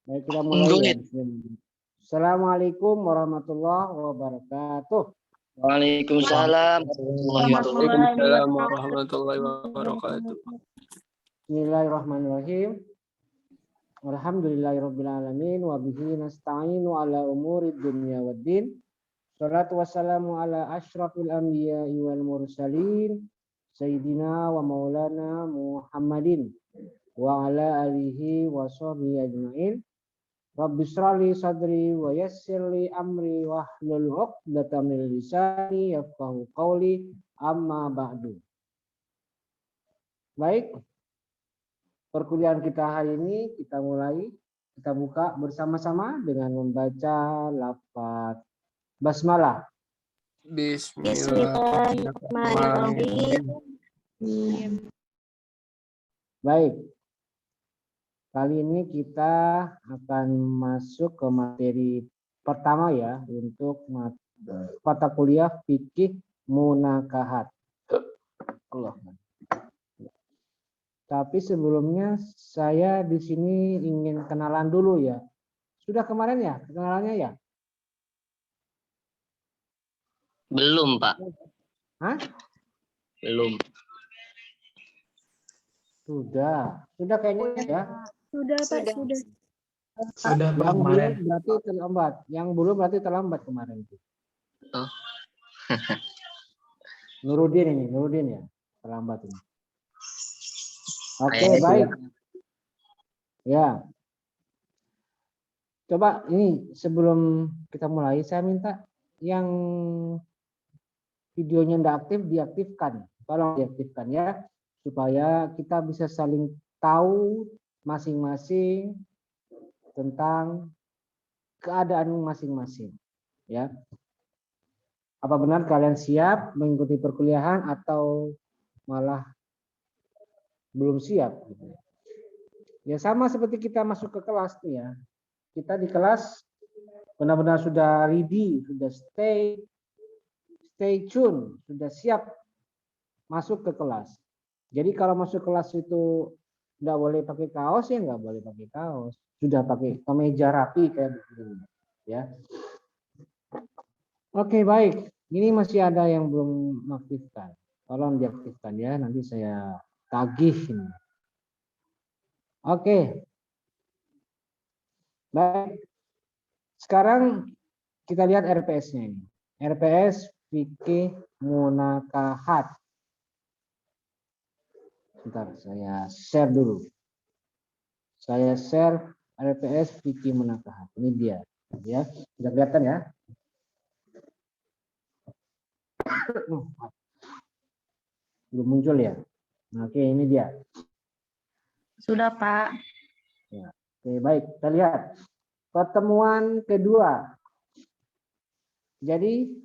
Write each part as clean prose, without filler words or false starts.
Baik, kita mulai ya. Bismillah. Assalamualaikum warahmatullahi wabarakatuh. Waalaikumsalam. Waalaikumsalam warahmatullahi wabarakatuh. Bismillahirrahmanirrahim. Alhamdulillahirabbil alamin wa bihi nasta'inu ala umuri dunya waddin. Shalatu wassalamu ala asyrafil anbiya'i wal mursalin sayyidina wa maulana Muhammadin wa ala alihi wa sahbihi ajmain. Rabbi shrahli sadri wa yassirli amri wahlul 'uqdatam min lisani yafqahu qawli, amma ba'du. Baik, perkuliahan kita hari ini kita buka bersama-sama dengan membaca lafaz basmalah. Bismillahirrahmanirrahim. Baik. Kali ini kita akan masuk ke materi pertama ya untuk mata kuliah fikih munakahat. Allah. Tapi sebelumnya saya di sini ingin kenalan dulu ya. Sudah kemarin ya kenalannya ya? Belum, Pak. Hah? Belum. Sudah kayaknya ya. Sudah, Pak, sudah. Sudah Yang belum kemarin. berarti terlambat. Yang belum berarti terlambat kemarin itu. Oh. Nurudin ya, terlambat ini. Oke, Kayaknya baik. sudah. Ya. Coba ini sebelum kita mulai saya minta yang videonya tidak aktif diaktifkan. Tolong diaktifkan ya supaya kita bisa saling tahu masing-masing tentang keadaan masing-masing ya. Apa benar kalian siap mengikuti perkuliahan atau malah belum siap gitu. Ya sama seperti kita masuk ke kelas nih ya. Kita di kelas benar-benar sudah ready, sudah stay tune, sudah siap masuk ke kelas. Jadi kalau masuk kelas itu nggak boleh pakai kaos ya nggak boleh pakai kaos. Sudah pakai kemeja rapi kayak begini ya. Oke, baik. Ini masih ada yang belum mengaktifkan. Tolong diaktifkan ya, nanti saya tagih ini. Oke. Baik. Sekarang kita lihat RPS-nya ini. RPS fikih munakahat. Bentar, saya share dulu. Saya share RPS fikih munakahat. Ini dia, ya. Sudah kelihatan ya? Belum muncul ya? Oke, ini dia. Sudah, Pak. Ya. Oke, baik. Kita lihat pertemuan kedua. Jadi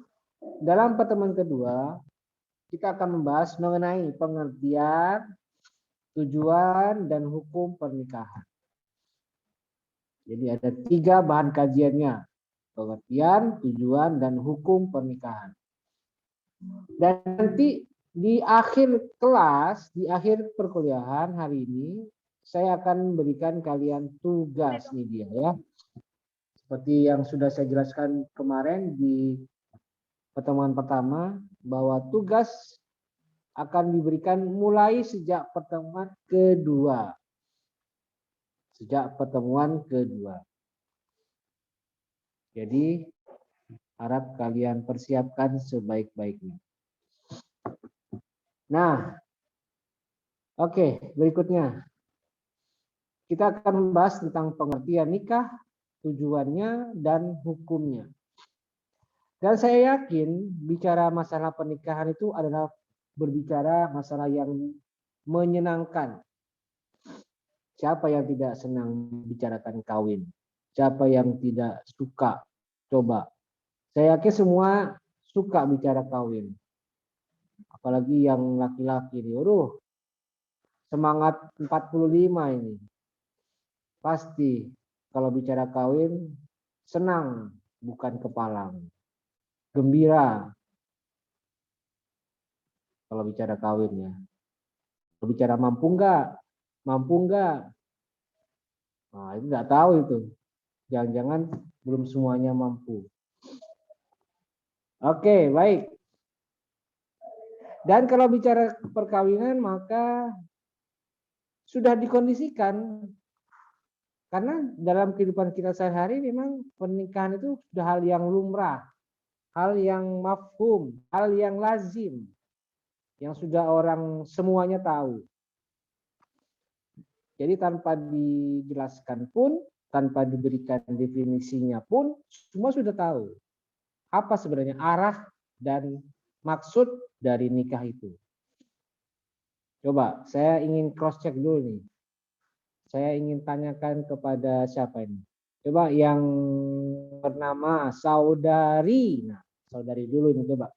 dalam pertemuan kedua kita akan membahas mengenai pengertian, tujuan, dan hukum pernikahan. Jadi ada 3 bahan kajiannya. Pengertian, tujuan, dan hukum pernikahan. Dan nanti di akhir kelas, di akhir perkuliahan hari ini, saya akan berikan kalian tugas nih dia ya. Seperti yang sudah saya jelaskan kemarin di pertemuan pertama, bahwa tugas akan diberikan mulai sejak pertemuan kedua. Sejak pertemuan kedua. Jadi harap kalian persiapkan sebaik-baiknya. Nah, oke, berikutnya. Kita akan membahas tentang pengertian nikah, tujuannya, dan hukumnya. Dan saya yakin bicara masalah pernikahan itu adalah berbicara masalah yang menyenangkan. Siapa yang tidak senang bicarakan kawin? Siapa yang tidak suka? Coba. Saya yakin semua suka bicara kawin. Apalagi yang laki-laki nih. Aduh, semangat 45 ini. Pasti kalau bicara kawin senang, bukan kepalang. Gembira kalau bicara kawin ya. Kalau bicara mampu enggak? Mampu enggak? Nah, itu nggak tahu itu. Jangan-jangan belum semuanya mampu. Oke, baik. Dan kalau bicara perkawinan maka sudah dikondisikan. Karena dalam kehidupan kita sehari-hari memang pernikahan itu sudah hal yang lumrah, hal yang mafhum, hal yang lazim, yang sudah orang semuanya tahu. Jadi tanpa dijelaskan pun, tanpa diberikan definisinya pun, semua sudah tahu apa sebenarnya arah dan maksud dari nikah itu. Coba, saya ingin cross check dulu nih. Saya ingin tanyakan kepada siapa ini? Coba yang bernama Saudari. Nah, Saudari dulu ini coba.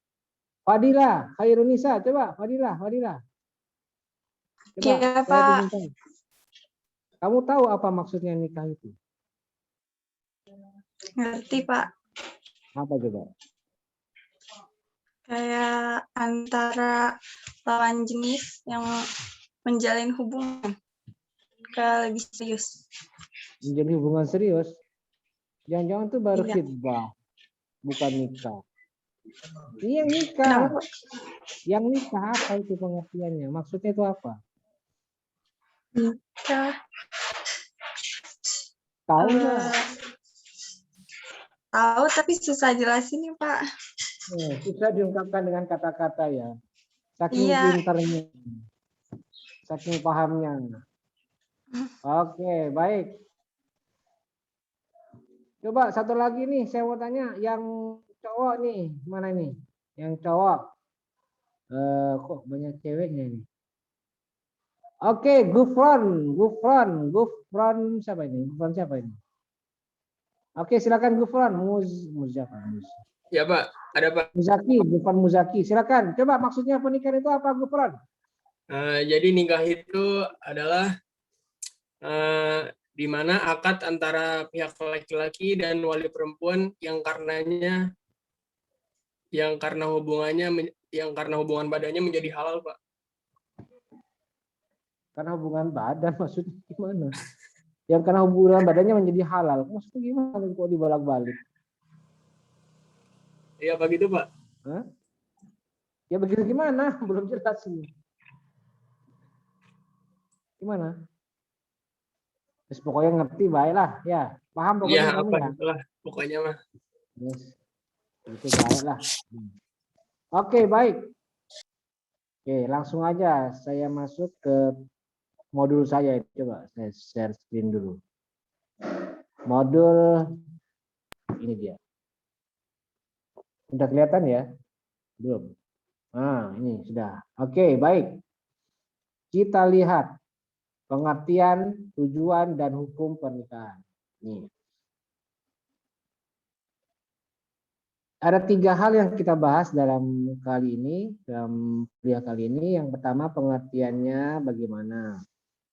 Fadila, Khairunisa, coba Fadila. Coba, Iya, saya Pak. ingin tahu. Kamu tahu apa maksudnya nikah itu? Ngerti, Pak. Apa coba? Kayak antara lawan jenis yang menjalin hubungan ke lebih serius. Menjadi hubungan serius? Jangan-jangan itu baru Iya. khidbah, bukan nikah. Ini yang nikah. Kenapa, Pak? Yang nikah apa itu pengertiannya? Maksudnya itu apa? Nikah. Tahu nggak? Tahu, tapi susah jelasin nih, Pak. Susah diungkapkan dengan kata-kata ya. Saking Iya. pinternya, saking pahamnya. Oke, baik. Coba satu lagi nih, saya mau tanya yang cowok nih, mana nih? Yang cowok. Kok banyak ceweknya ini? Oke, Gufron siapa ini? Gufron siapa ini? Oke, silakan Gufron. Ya Pak, ada Pak. Gufron Muzaki. Silakan. Coba maksudnya pernikahan itu apa, Gufron? Jadi nikah itu adalah di mana akad antara pihak laki-laki dan wali perempuan yang karena hubungan badannya menjadi halal, Pak. Karena hubungan badan maksudnya gimana? Yang karena hubungan badannya menjadi halal. Maksudnya gimana kok dibolak-balik? Iya Pak gitu, Pak. Hah? Ya begitu gimana? Belum jelas ini. Gimana? Terus pokoknya ngerti baiklah ya. Paham pokoknya Iya, kamu apa ya? itulah pokoknya mah. Yes. Itu baiklah. Oke, baik. Oke, langsung aja saya masuk ke modul saya. Coba saya share screen dulu. Modul ini dia. Udah kelihatan ya? Belum. Nah, ini sudah. Oke, baik. Kita lihat pengertian, tujuan, dan hukum pernikahan. Nih. Ada 3 hal yang kita bahas dalam kuliah kali ini. Yang pertama pengertiannya bagaimana.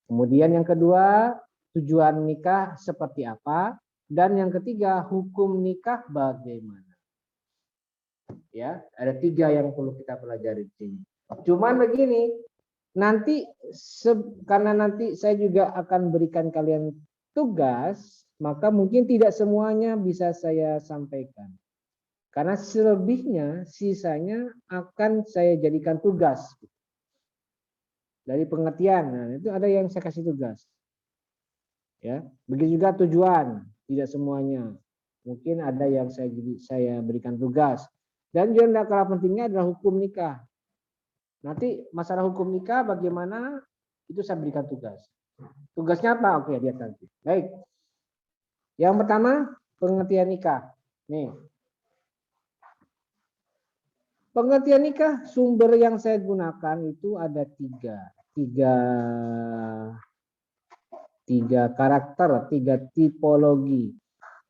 Kemudian yang kedua tujuan nikah seperti apa. Dan yang ketiga hukum nikah bagaimana. Ya, ada 3 yang perlu kita pelajari di sini. Cuman begini, nanti karena nanti saya juga akan berikan kalian tugas, maka mungkin tidak semuanya bisa saya sampaikan. Karena selebihnya, sisanya akan saya jadikan tugas. Dari pengertian, nah, itu ada yang saya kasih tugas. Ya, begitu juga tujuan, tidak semuanya. Mungkin ada yang saya berikan tugas. Dan yang tidak kalah pentingnya adalah hukum nikah. Nanti masalah hukum nikah bagaimana, itu saya berikan tugas. Tugasnya apa? Oke, lihat nanti. Baik. Yang pertama, pengertian nikah. Nih. Pengertian nikah, sumber yang saya gunakan itu ada tiga karakter, 3 tipologi.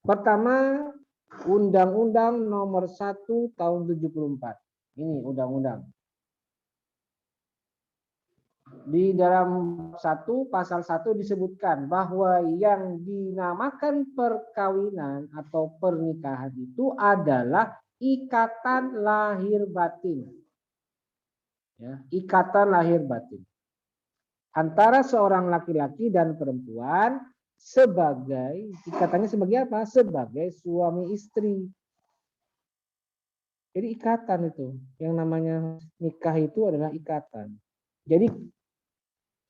Pertama, Undang-Undang Nomor 1 Tahun 74. Ini undang-undang. Di dalam pasal 1 disebutkan bahwa yang dinamakan perkawinan atau pernikahan itu adalah ikatan lahir batin. Ya, ikatan lahir batin. Antara seorang laki-laki dan perempuan sebagai apa? Sebagai suami istri. Jadi ikatan itu, yang namanya nikah itu adalah ikatan. Jadi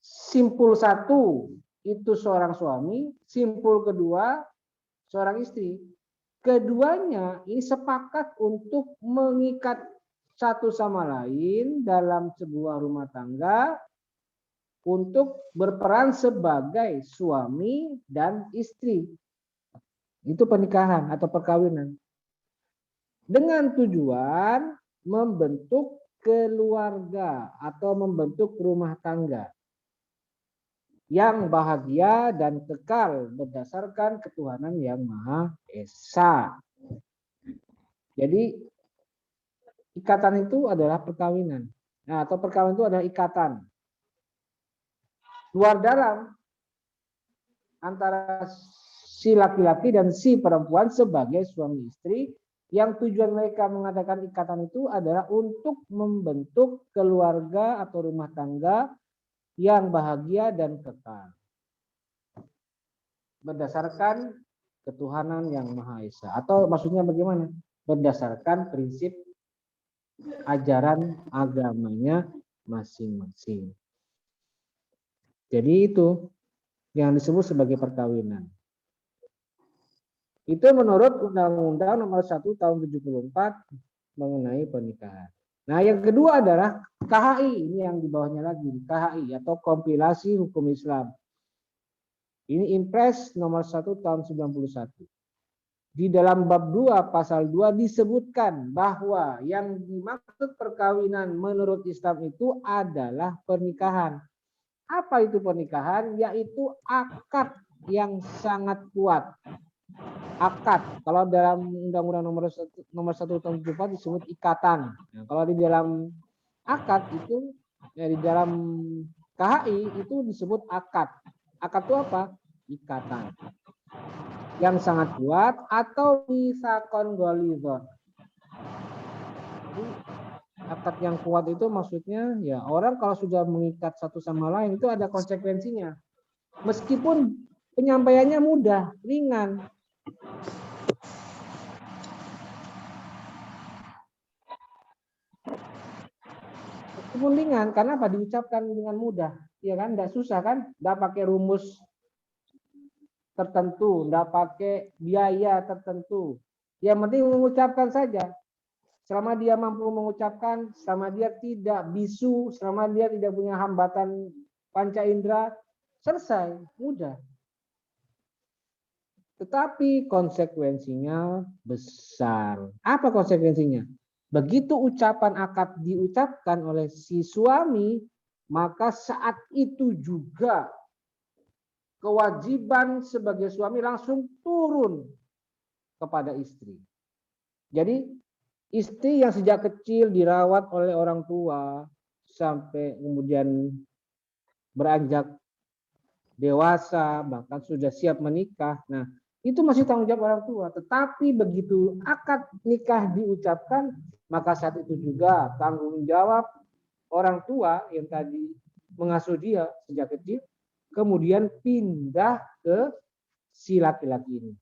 simpul satu itu seorang suami, simpul kedua seorang istri. Keduanya ini sepakat untuk mengikat satu sama lain dalam sebuah rumah tangga untuk berperan sebagai suami dan istri. Itu pernikahan atau perkawinan. Dengan tujuan membentuk keluarga atau membentuk rumah tangga yang bahagia dan kekal berdasarkan ketuhanan yang Maha Esa. Jadi ikatan itu adalah perkawinan. Nah, atau perkawinan itu adalah ikatan luar dalam antara si laki-laki dan si perempuan sebagai suami istri, yang tujuan mereka mengadakan ikatan itu adalah untuk membentuk keluarga atau rumah tangga yang bahagia dan kekal berdasarkan ketuhanan yang Maha Esa. Atau maksudnya bagaimana? Berdasarkan prinsip ajaran agamanya masing-masing. Jadi itu yang disebut sebagai perkawinan. Itu menurut Undang-Undang Nomor 1 Tahun 74 mengenai pernikahan. Nah, yang kedua adalah KHI, ini yang di bawahnya lagi, KHI atau Kompilasi Hukum Islam. Ini Impres Nomor 1 Tahun 91. Di dalam bab 2 pasal 2 disebutkan bahwa yang dimaksud perkawinan menurut Islam itu adalah pernikahan. Apa itu pernikahan? Yaitu akad yang sangat kuat. Akad, kalau dalam Undang-Undang Nomor 1 Tahun 74 disebut ikatan. Nah, kalau di dalam akad itu, ya di dalam KHI itu disebut akad. Akad itu apa? Ikatan yang sangat kuat atau misakon golizon. Jadi akad yang kuat itu maksudnya ya orang kalau sudah mengikat satu sama lain itu ada konsekuensinya. Meskipun penyampaiannya mudah, ringan. Meskipun ringan, karena apa? Diucapkan dengan mudah, ya kan? Tidak susah kan? Tidak pakai rumus tertentu, tidak pakai biaya tertentu. Yang penting mengucapkan saja. Selama dia mampu mengucapkan, selama dia tidak bisu, selama dia tidak punya hambatan panca indera, selesai, mudah. Tetapi konsekuensinya besar. Apa konsekuensinya? Begitu ucapan akad diucapkan oleh si suami, maka saat itu juga kewajiban sebagai suami langsung turun kepada istri. Jadi istri yang sejak kecil dirawat oleh orang tua sampai kemudian beranjak dewasa, bahkan sudah siap menikah. Nah, itu masih tanggung jawab orang tua. Tetapi begitu akad nikah diucapkan, maka saat itu juga tanggung jawab orang tua yang tadi mengasuh dia sejak kecil, kemudian pindah ke si laki-laki ini.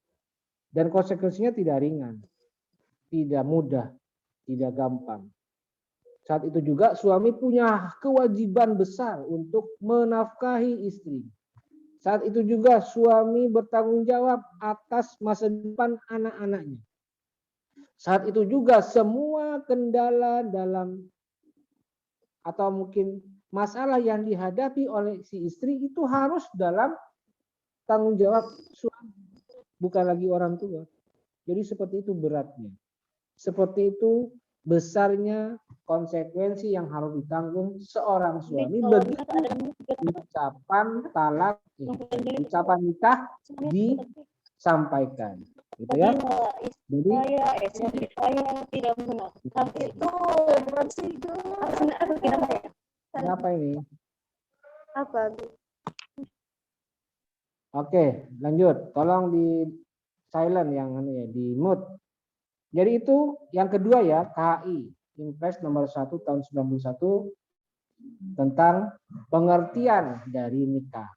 Dan konsekuensinya tidak ringan, tidak mudah, tidak gampang. Saat itu juga suami punya kewajiban besar untuk menafkahi istri. Saat itu juga suami bertanggung jawab atas masa depan anak-anaknya. Saat itu juga semua kendala dalam atau mungkin masalah yang dihadapi oleh si istri itu harus dalam tanggung jawab suami, bukan lagi orang tua. Jadi seperti itu beratnya. Seperti itu besarnya konsekuensi yang harus ditanggung seorang suami begitu ucapan talak, ucapan nikah disampaikan, gitu ya. Jadi saya tidak mengenal. Tapi itu apa ini? apa? Oke, lanjut. Tolong di silent yang ini ya, di mute. Jadi itu yang kedua ya, KHI, Impres Nomor 1 Tahun 91 tentang pengertian dari nikah.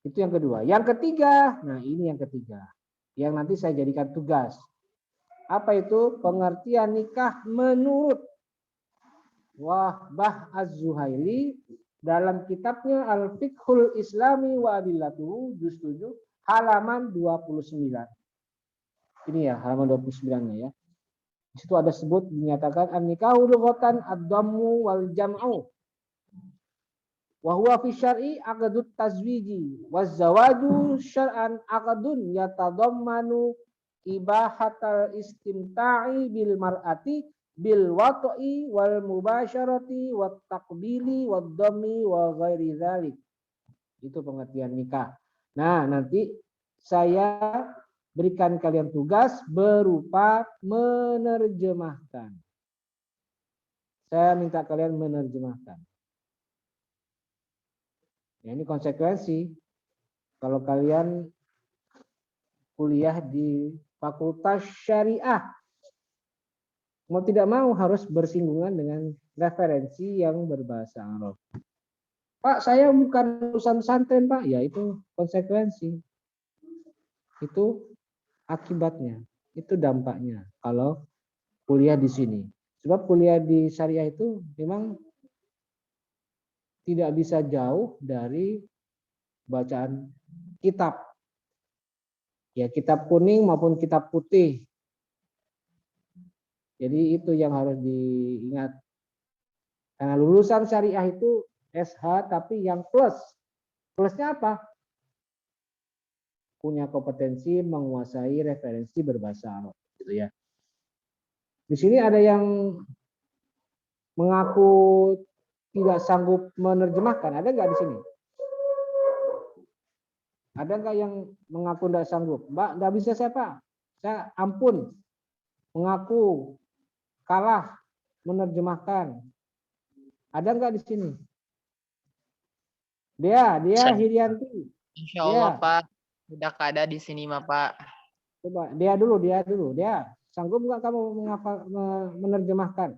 Itu yang kedua. Yang ketiga, nah ini yang ketiga. Yang nanti saya jadikan tugas. Apa itu? Pengertian nikah menurut Wahbah Az-Zuhaili dalam kitabnya Al-Fiqhul Islami wa Adillatuhu juz 7 halaman 29. Ini ya, halaman 29-nya ya. Di situ ada sebut dinyatakan an-nikahu lughatan ad-dammu wal jam'u. Wa huwa fi syar'i aqdut tazwiji waz zawaju syar'an aqdun yatadammanu ibahatal istimta'i bil mar'ati bil wat'i wal mubasyarati wat taqbili wad dhammi wa ghairi dzalik. Itu pengertian nikah. Nah, nanti saya berikan kalian tugas berupa menerjemahkan. Saya minta kalian menerjemahkan. Ya, ini konsekuensi kalau kalian kuliah di Fakultas Syariah. Mau tidak mau harus bersinggungan dengan referensi yang berbahasa Arab. Pak, saya bukan lulusan pesantren, Pak. Ya, itu konsekuensi. Itu akibatnya. Itu dampaknya kalau kuliah di sini. Sebab kuliah di syariah itu memang tidak bisa jauh dari bacaan kitab. Ya, kitab kuning maupun kitab putih. Jadi itu yang harus diingat. Karena lulusan syariah itu SH tapi yang plus. Plusnya apa? Punya kompetensi menguasai referensi berbahasa Arab, gitu ya. Di sini ada yang mengaku tidak sanggup menerjemahkan. Ada nggak di sini? Ada nggak yang mengaku tidak sanggup? Mbak, nggak bisa saya, Pak. Saya ampun. Mengaku kalah menerjemahkan. Ada nggak di sini? Dia Hirianti. Insya Allah, Dia. Pak. Sudah ada di sini, mah, Pak. Coba dia dulu. Dia sanggup nggak kamu menerjemahkan?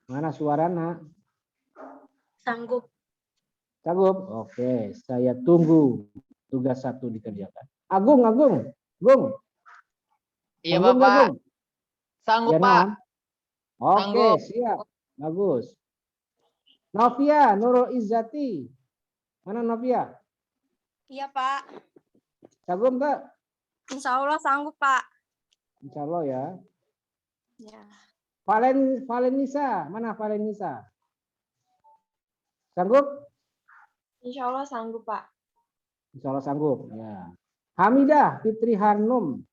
Mana suara, Nak? Sanggup. Sanggup? Oke, saya tunggu tugas 1 dikerjakan. Agung. Iya, Sanggup nggak, Bapak. Agung? Sanggup, Ya, Pak. Nam? Oke, Sanggup. siap. Bagus. Novia, Nurul Izzati. Mana Novia? Iya, Pak. Sanggup nggak? Insya Allah sanggup, Pak. Insya Allah ya. Ya. Valenisa, mana Valenisa? Sanggup? Insya Allah sanggup, Pak. Insya Allah sanggup. Ya. Hamidah Fitri Hanum.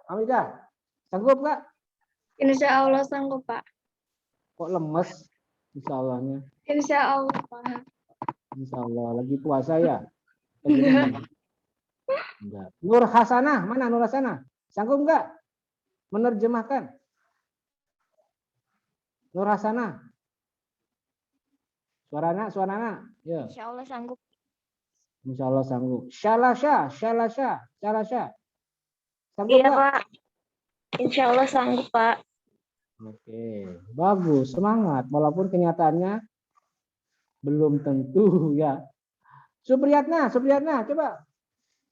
Hamidah, sanggup nggak? Insya Allah sanggup, Pak. Kok lemes? Insya Allahnya. Insya Allah, Pak. Insya Allah lagi puasa ya. Enggak. Nur Hasanah, mana Nur Hasanah? Sanggup nggak menerjemahkan? Nur Hasanah. Suara anak. Ya. Insya Allah sanggup. Insya Allah sanggup. Syalasha. Sanggup Iya, nggak? Pak. Insya Allah sanggup, Pak. Oke, bagus, semangat. Walaupun kenyataannya belum tentu ya. Supriyatna, coba.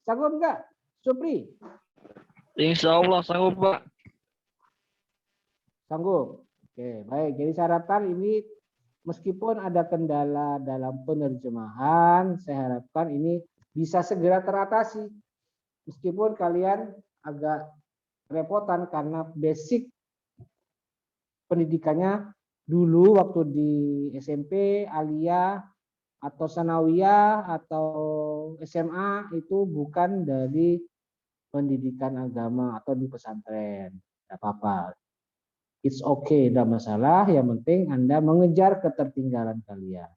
Sanggup nggak? Supri. Insya Allah sanggup, Pak. Sanggup. Oke, baik. Jadi saya harapkan ini meskipun ada kendala dalam penerjemahan, saya harapkan ini bisa segera teratasi. Meskipun kalian agak repotan karena basic pendidikannya dulu waktu di SMP, aliyah, atau sanawiyah, atau SMA itu bukan dari pendidikan agama atau di pesantren. Tidak apa-apa. It's okay, tidak masalah. Yang penting Anda mengejar ketertinggalan kalian.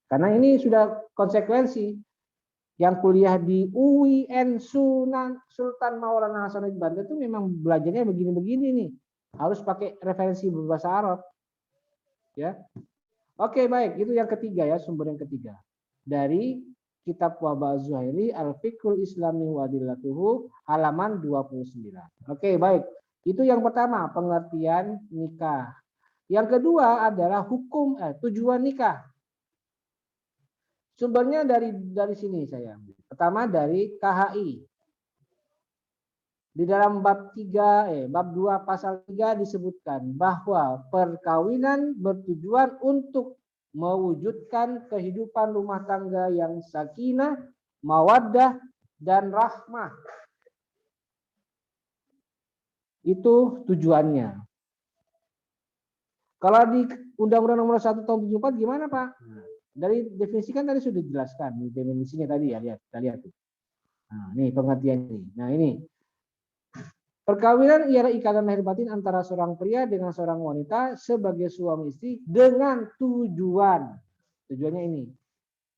Karena ini sudah konsekuensi. Yang kuliah di UIN Sultan Maulana Hasanuddin Banten itu memang belajarnya begini-begini nih. Harus pakai referensi berbahasa Arab. Ya. Oke, baik. Itu yang ketiga ya, sumber yang ketiga. Dari kitab Wahbah Az-Zuhaili Al-Fiqhul Islami wa Adillatuhu halaman 29. Oke, baik. Itu yang pertama, pengertian nikah. Yang kedua adalah hukum tujuan nikah. Sumbernya dari sini saya ambil. Pertama dari KHI. Di dalam bab 2 pasal 3 disebutkan bahwa perkawinan bertujuan untuk mewujudkan kehidupan rumah tangga yang sakinah, mawaddah, dan rahmah. Itu tujuannya. Kalau di Undang-Undang Nomor 1 Tahun 74 gimana, Pak? Dari definisi kan tadi sudah dijelaskan, definisinya tadi ya, kita lihat. Nah, ini pengertian ini. Nah, ini. Perkawinan ialah ikatan lahir batin antara seorang pria dengan seorang wanita sebagai suami istri dengan tujuan. Tujuannya ini.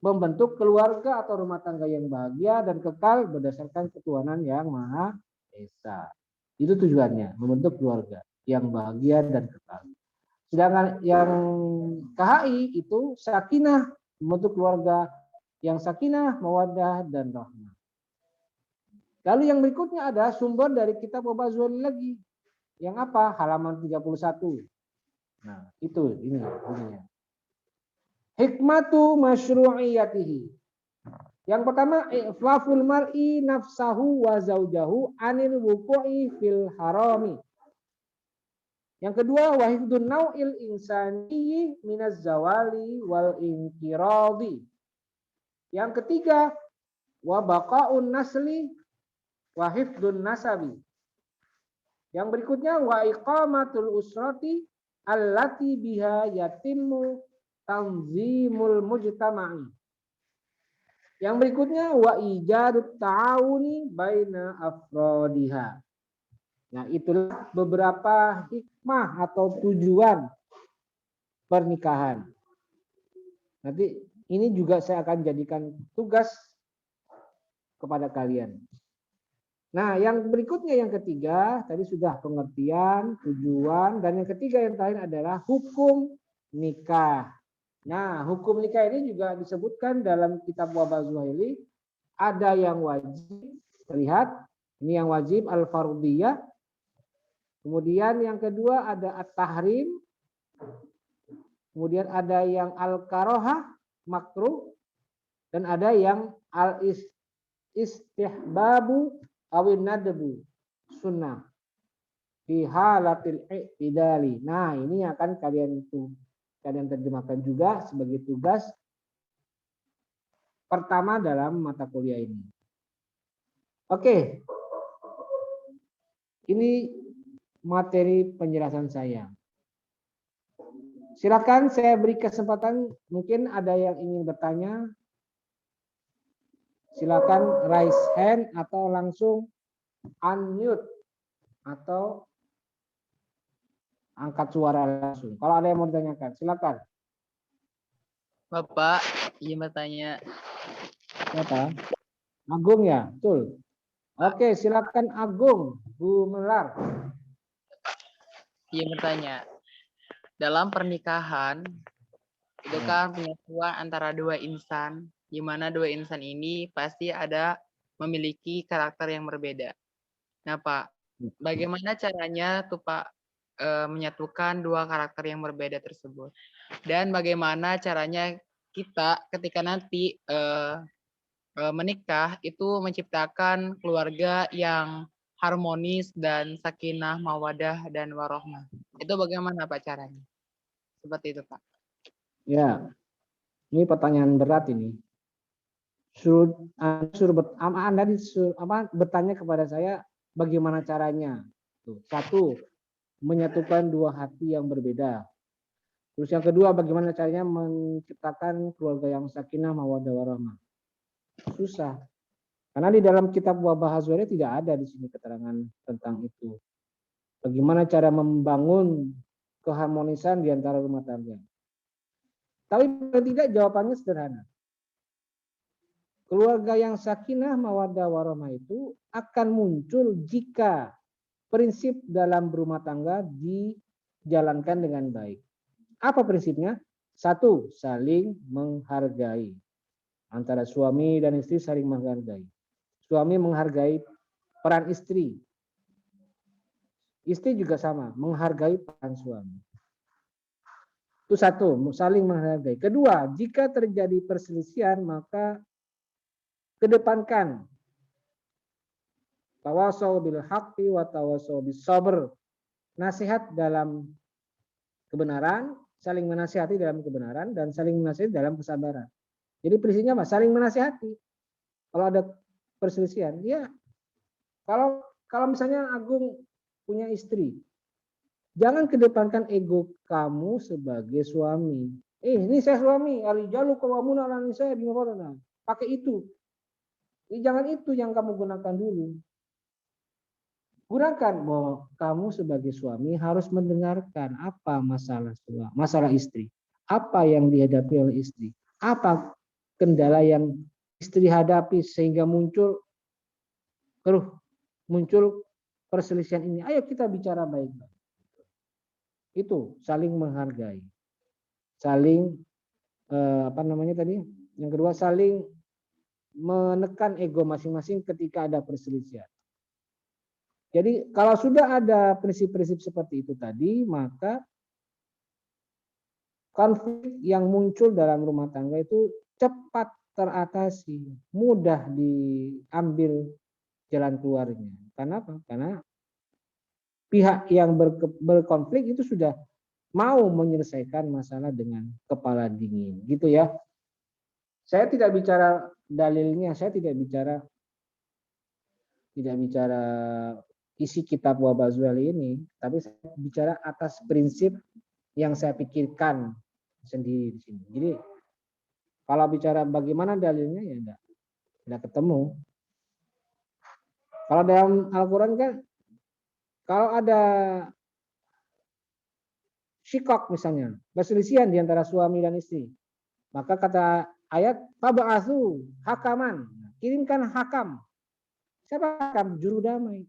Membentuk keluarga atau rumah tangga yang bahagia dan kekal berdasarkan ketuhanan yang Maha Esa. Itu tujuannya, membentuk keluarga yang bahagia dan kekal. Sedangkan yang KHI itu sakinah, membentuk keluarga yang sakinah, mawaddah, dan rahmah. Lalu yang berikutnya ada sumber dari kitab Wabah Zuhali lagi. Yang apa? Halaman 31. Nah, itu ini bunyinya. Hikmatu masyru'iyatihi. Yang pertama, ifaful mar'i nafsahu wa zaujahu anil wuqu'i fil harami. Yang kedua, wahifdun nau'il insani minaz zawali wal inkiradi. Yang ketiga, wa baqa'un nasli wa hifdun nasabi. Yang berikutnya wa iqamatul usrati allati biha yatimmu tanzimul mujtama'i. Yang berikutnya wa ijadut ta'awuni baina afrodiha. Nah, itulah beberapa hikmah atau tujuan pernikahan. Nanti ini juga saya akan jadikan tugas kepada kalian. Nah, yang berikutnya yang ketiga, tadi sudah pengertian, tujuan, dan yang ketiga yang terakhir adalah hukum nikah. Nah, hukum nikah ini juga disebutkan dalam kitab Wabah Zuhaili. Ada yang wajib, lihat, ini yang wajib al-fardiyah. Kemudian yang kedua ada at-tahrim. Kemudian ada yang al-karohah, makruh. Dan ada yang al-istihbabu awin nadbu, sunnah. Fi halatil i'tidali. Nah, ini akan kalian terjemahkan juga sebagai tugas pertama dalam mata kuliah ini. Oke. Ini materi penjelasan saya. Silakan saya beri kesempatan, mungkin ada yang ingin bertanya. Silakan raise hand atau langsung unmute atau angkat suara langsung. Kalau ada yang mau ditanyakan, silakan. Bapak, izin bertanya. Siapa? Agung ya, betul. Oke, silakan Agung, Bu Melar. Izin bertanya. Dalam pernikahan itu kan penyatuan antara dua insan, di mana dua insan ini pasti ada memiliki karakter yang berbeda. Nah, Pak, bagaimana caranya tuh Pak menyatukan dua karakter yang berbeda tersebut? Dan bagaimana caranya kita ketika nanti menikah itu menciptakan keluarga yang harmonis dan sakinah, mawadah, dan warohmah. Itu bagaimana Pak caranya? Seperti itu Pak. Ya, ini pertanyaan berat ini. Anda bertanya kepada saya bagaimana caranya. Satu, menyatukan dua hati yang berbeda. Terus yang kedua, bagaimana caranya menciptakan keluarga yang sakinah, mawaddah, warahmah. Susah. Karena di dalam kitab Wabah Zuhaili tidak ada di sini keterangan tentang itu. Bagaimana cara membangun keharmonisan di antara rumah tangga. Tapi tidak, jawabannya sederhana. Keluarga yang sakinah, mawaddah, warahmah itu akan muncul jika prinsip dalam berumah tangga dijalankan dengan baik. Apa prinsipnya? Satu, saling menghargai. Antara suami dan istri saling menghargai. Suami menghargai peran istri. Istri juga sama, menghargai peran suami. Itu satu, saling menghargai. Kedua, jika terjadi perselisihan maka kedepankan tawasau bil haqqi wa tawasau bis sabr. Nasihat dalam kebenaran, saling menasihati dalam kebenaran dan saling menasihati dalam kesabaran. Jadi prinsipnya apa? Saling menasihati. Kalau ada perselisihan, ya kalau misalnya Agung punya istri, jangan kedepankan ego kamu sebagai suami. Ini saya suami, arijalu qawwamuna 'alan nisaa bima fadala. Pakai itu. Jangan itu yang kamu gunakan dulu. Gunakan bahwa kamu sebagai suami harus mendengarkan apa masalah istri, apa yang dihadapi oleh istri, apa kendala yang istri hadapi sehingga muncul perselisihan ini. Ayo kita bicara baik-baik. Itu saling menghargai, saling yang kedua saling menekan ego masing-masing ketika ada perselisihan. Jadi kalau sudah ada prinsip-prinsip seperti itu tadi, maka konflik yang muncul dalam rumah tangga itu cepat teratasi, mudah diambil jalan keluarnya. Karena apa? Karena pihak yang berkonflik itu sudah mau menyelesaikan masalah dengan kepala dingin, gitu ya. Saya tidak bicara dalilnya, saya tidak bicara isi kitab Wahbah Zuhali ini, tapi saya bicara atas prinsip yang saya pikirkan sendiri di sini. Jadi kalau bicara bagaimana dalilnya ya enggak ketemu. Kalau dalam Al-Qur'an kan kalau ada syikok misalnya, perselisihan di antara suami dan istri, maka kata ayat fab'atsu hakaman, kirimkan hakam. Siapa hakam? Juru damai.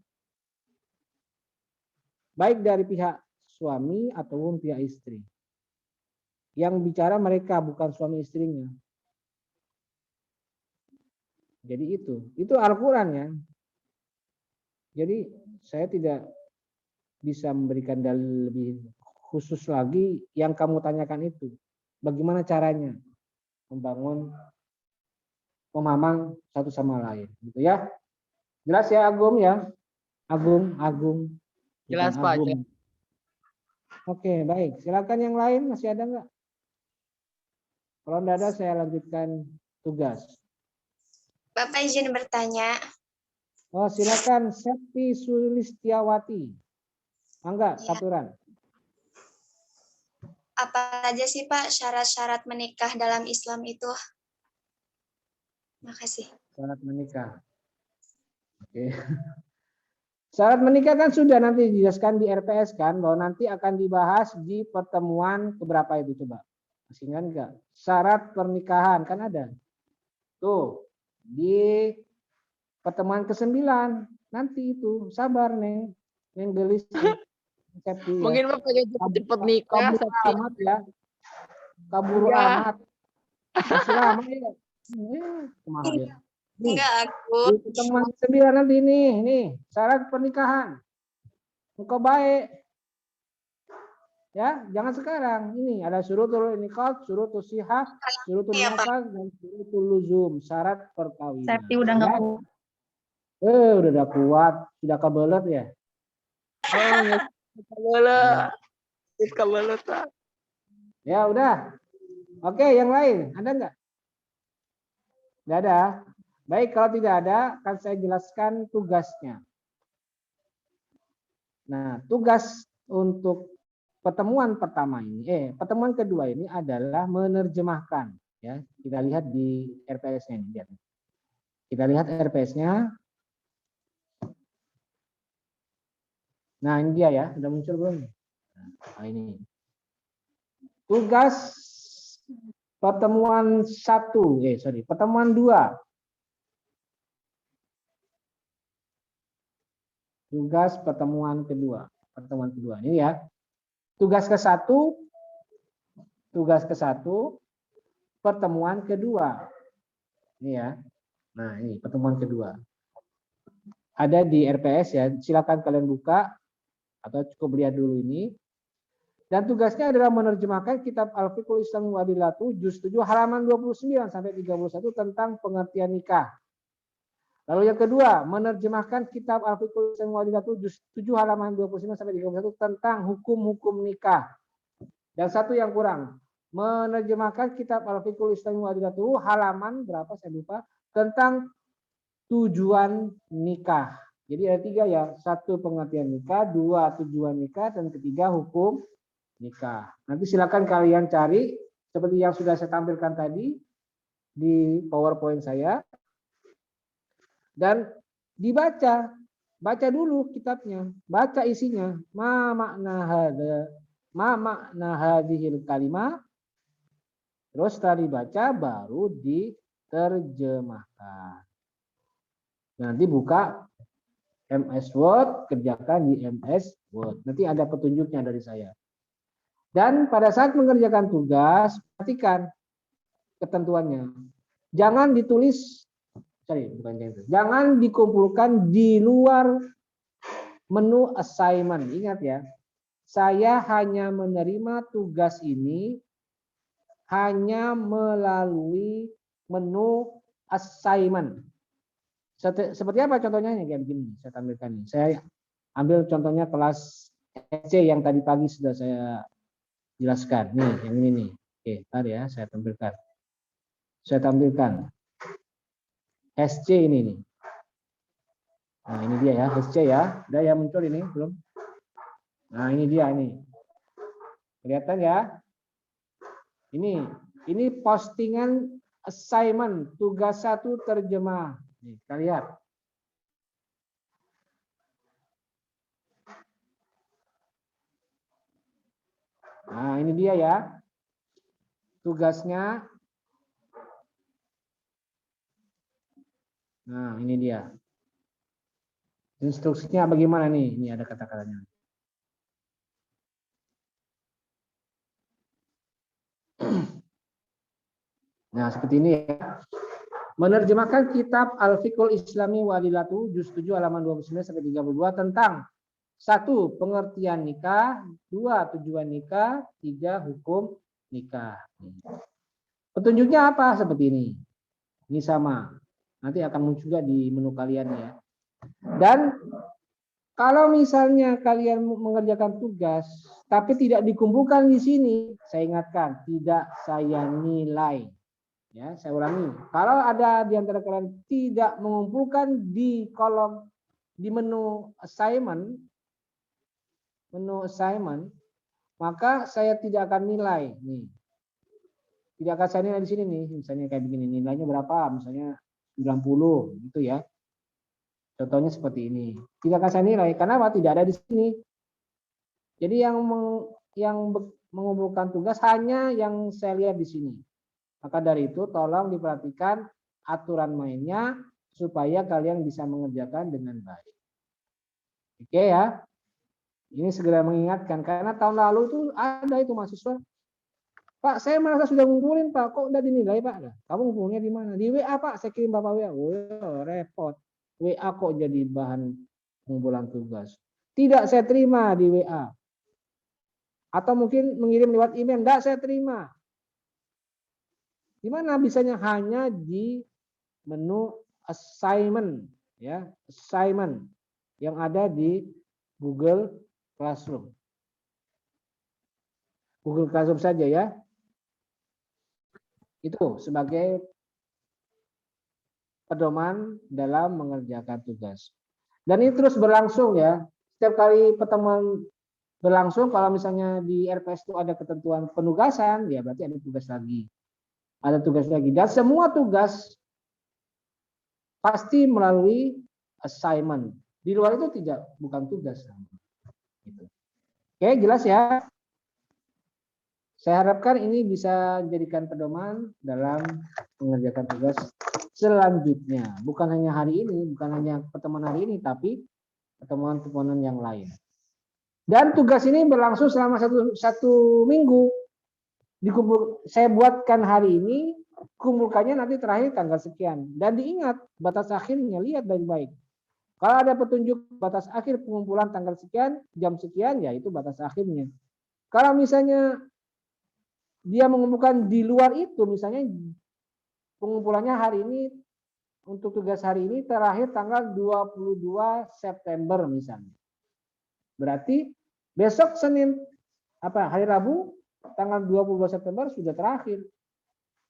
Baik dari pihak suami ataupun pihak istri. Yang bicara mereka bukan suami istrinya. Jadi itu Al-Qur'an ya. Jadi saya tidak bisa memberikan dalil lebih khusus lagi yang kamu tanyakan itu. Bagaimana caranya membangun pemahaman satu sama lain, gitu ya. Jelas ya Agung ya? Agung. Jelas Pak. Agung. Oke, baik. Silakan yang lain, masih ada enggak? Kalau enggak ada saya lanjutkan tugas. Bapak izin bertanya. Oh, silakan Septi Sulistiawati. Enggak, Saturan. Apa aja sih Pak syarat-syarat menikah dalam Islam itu? Makasih. Syarat menikah. Oke. Syarat menikah kan sudah nanti dijelaskan di RPS kan, bahwa nanti akan dibahas di pertemuan keberapa itu coba. Masih ingat enggak? Syarat pernikahan kan ada. Tuh, di pertemuan ke-9 nanti itu. Sabar Neng gelis. Mungkin Bapak cepet nikah. Kabur amat ya. Kabur amat. Masih lama ya. Kemana dia? Enggak aku. Di pertemuan ke-9 nanti nih syarat pernikahan. Engkau baik. Ya, jangan sekarang. Ini ada syurutul nikah, syurutul sihah, syurutul nafas dan syurutul luzum, syarat perkawinan. Septi udah nggak kuat. Udah kuat, sudah kebelet ya. Kebelet Pak. Ya udah. Oke, yang lain ada nggak? Nggak ada. Baik, kalau tidak ada, akan saya jelaskan tugasnya. Nah, tugas untuk pertemuan pertama ini, pertemuan kedua ini adalah menerjemahkan. Ya, kita lihat di RPS-nya ini. Lihat. Kita lihat RPS-nya. Nah, ini dia ya, sudah muncul belum? Nah, ini. Tugas pertemuan pertemuan 2. Tugas pertemuan kedua. Pertemuan kedua ini ya. Tugas ke-1 pertemuan kedua. Ini ya. Nah, ini pertemuan kedua. Ada di RPS ya. Silakan kalian buka atau cukup lihat dulu ini. Dan tugasnya adalah menerjemahkan kitab Al-Fiqhul Islami wa Adillatuh juz 7 halaman 29 sampai 31 tentang pengertian nikah. Lalu yang kedua, menerjemahkan kitab Al-Fiqhul Islami wa Adillatuh juz 7 halaman 29 sampai 31 tentang hukum-hukum nikah. Dan satu yang kurang, menerjemahkan kitab Al-Fiqhul Islami wa Adillatuh halaman berapa saya lupa tentang tujuan nikah. Jadi ada 3 ya, 1 pengertian nikah, 2 tujuan nikah, dan 3 hukum nikah. Nanti silakan kalian cari seperti yang sudah saya tampilkan tadi di PowerPoint saya. Dan dibaca, baca dulu kitabnya, baca isinya. Ma makna hadhil kalimah. Terus setelah dibaca baru diterjemahkan. Nanti buka MS Word, kerjakan di MS Word. Nanti ada petunjuknya dari saya. Dan pada saat mengerjakan tugas, perhatikan ketentuannya. Jangan ditulis, jangan dikumpulkan di luar menu assignment. Ingat ya, saya hanya menerima tugas ini hanya melalui menu assignment. Seperti apa contohnya? Kayak begini, saya tampilkan ini. Saya ambil contohnya kelas SC yang tadi pagi sudah saya jelaskan. Nih, yang ini nih. Oke, ntar ya saya tampilkan. Saya tampilkan SC ini nih. Nah, ini dia ya, SC ya. Udah ya muncul ini belum? Nah, ini dia ini. Kelihatan ya? Ini postingan assignment tugas 1 terjemah. Nih, kita lihat. Nah, ini dia ya. Tugasnya. Nah, ini dia. Instruksinya bagaimana nih? Ini ada kata-katanya. Nah, seperti ini ya. Menerjemahkan kitab Al-Fiqhul Islami wa Adillatuh juz 7 halaman 29 sampai 32 tentang 1. Pengertian nikah, 2. Tujuan nikah, 3. Hukum nikah. Petunjuknya apa? Seperti ini. Ini sama. Nanti akan muncul juga di menu kalian ya. Dan kalau misalnya kalian mengerjakan tugas, tapi tidak dikumpulkan di sini, saya ingatkan, tidak saya nilai. Ya, saya ulangi. Kalau ada di antara kalian tidak mengumpulkan di kolom di menu assignment, maka saya tidak akan nilai. Nih, tidak akan saya nilai di sini nih. Misalnya kayak begini, nilainya berapa? Misalnya 90, gitu ya. Contohnya seperti ini. Tidak akan saya nilai karena apa? Tidak ada di sini. Jadi yang mengumpulkan tugas hanya yang saya lihat di sini. Maka dari itu tolong diperhatikan aturan mainnya supaya kalian bisa mengerjakan dengan baik. Oke ya. Ini segera mengingatkan karena tahun lalu itu ada itu mahasiswa. Pak, saya merasa sudah ngumpulin Pak, kok udah dinilai Pak? Nah, kamu ngumpulnya di mana? Di WA Pak, saya kirim Bapak WA. Oh, repot. WA kok jadi bahan pengumpulan tugas. Tidak saya terima di WA. Atau mungkin mengirim lewat email, enggak saya terima. Gimana bisanya? Hanya di menu assignment ya, assignment yang ada di Google Classroom. Google Classroom saja ya. Itu sebagai pedoman dalam mengerjakan tugas. Dan ini terus berlangsung ya. Setiap kali pertemuan berlangsung, kalau misalnya di RPS itu ada ketentuan penugasan, ya berarti ada tugas lagi. Ada tugas lagi. Dan semua tugas pasti melalui assignment. Di luar itu bukan tugas. Gitu. Oke, jelas ya. Saya harapkan ini bisa dijadikan pedoman dalam mengerjakan tugas selanjutnya. Bukan hanya hari ini, bukan hanya pertemuan hari ini, tapi pertemuan-pertemuan yang lain. Dan tugas ini berlangsung selama satu minggu. Saya buatkan hari ini, kumpulkannya nanti terakhir tanggal sekian. Dan diingat batas akhirnya, lihat baik-baik. Kalau ada petunjuk batas akhir pengumpulan tanggal sekian, jam sekian, ya itu batas akhirnya. Kalau misalnya dia mengumpulkan di luar itu, misalnya pengumpulannya hari ini untuk tugas hari ini terakhir tanggal 22 September misalnya. Berarti besok Senin hari Rabu tanggal 22 September sudah terakhir.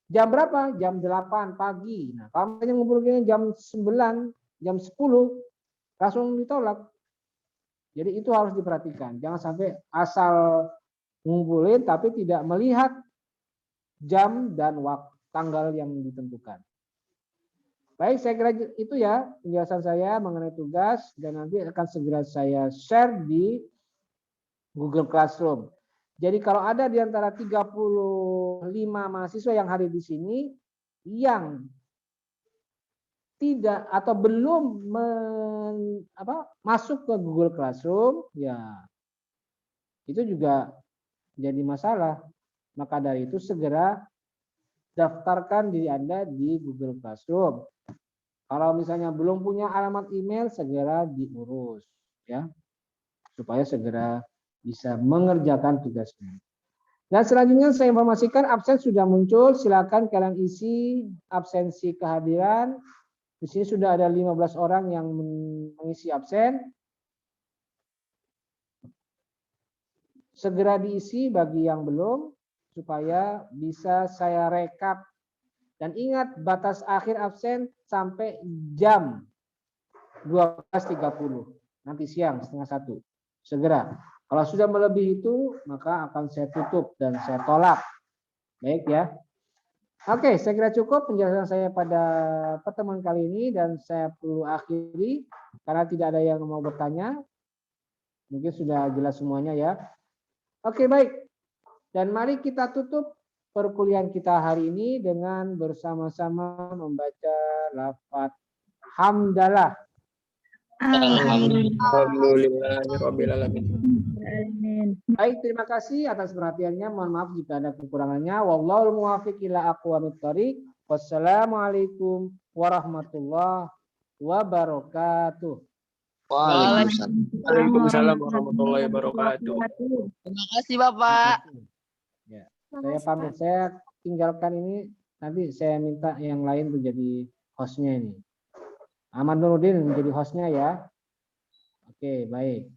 Jam berapa? Jam 8 pagi. Nah, kalau misalnya ngumpulnya jam 9, jam 10 langsung ditolak. Jadi itu harus diperhatikan. Jangan sampai asal ngumpulin tapi tidak melihat jam dan waktu tanggal yang ditentukan. Baik, saya kira itu ya penjelasan saya mengenai tugas dan nanti akan segera saya share di Google Classroom. Jadi kalau ada di antara 35 mahasiswa yang hadir di sini yang tidak atau belum masuk ke Google Classroom, ya itu juga jadi masalah. Maka dari itu segera daftarkan diri Anda di Google Classroom. Kalau misalnya belum punya alamat email, segera diurus, ya, supaya segera bisa mengerjakan tugasnya. Dan selanjutnya saya informasikan absen sudah muncul. Silakan kalian isi absensi kehadiran. Di sini sudah ada 15 orang yang mengisi absen. Segera diisi bagi yang belum, supaya bisa saya rekap. Dan ingat batas akhir absen sampai jam 12.30. Nanti siang setengah 1. Segera. Kalau sudah melebihi itu, maka akan saya tutup dan saya tolak. Baik ya. Oke, saya kira cukup penjelasan saya pada pertemuan kali ini dan saya perlu akhiri karena tidak ada yang mau bertanya. Mungkin sudah jelas semuanya ya. Oke, baik. Dan mari kita tutup perkuliahan kita hari ini dengan bersama-sama membaca lafaz hamdalah. Alhamdulillahirabbil alamin. Baik, terima kasih atas perhatiannya. Mohon maaf jika ada kekurangannya. Wallahul muwaffiq ila aqwamit thoriq. Wassalamualaikum warahmatullahi wabarakatuh. Waalaikumsalam warahmatullahi wabarakatuh. Terima kasih Bapak. Ya, saya pamit. Saya tinggalkan ini. Nanti saya minta yang lain menjadi hostnya ini. Ahmad Nurdin menjadi hostnya ya. Oke, baik.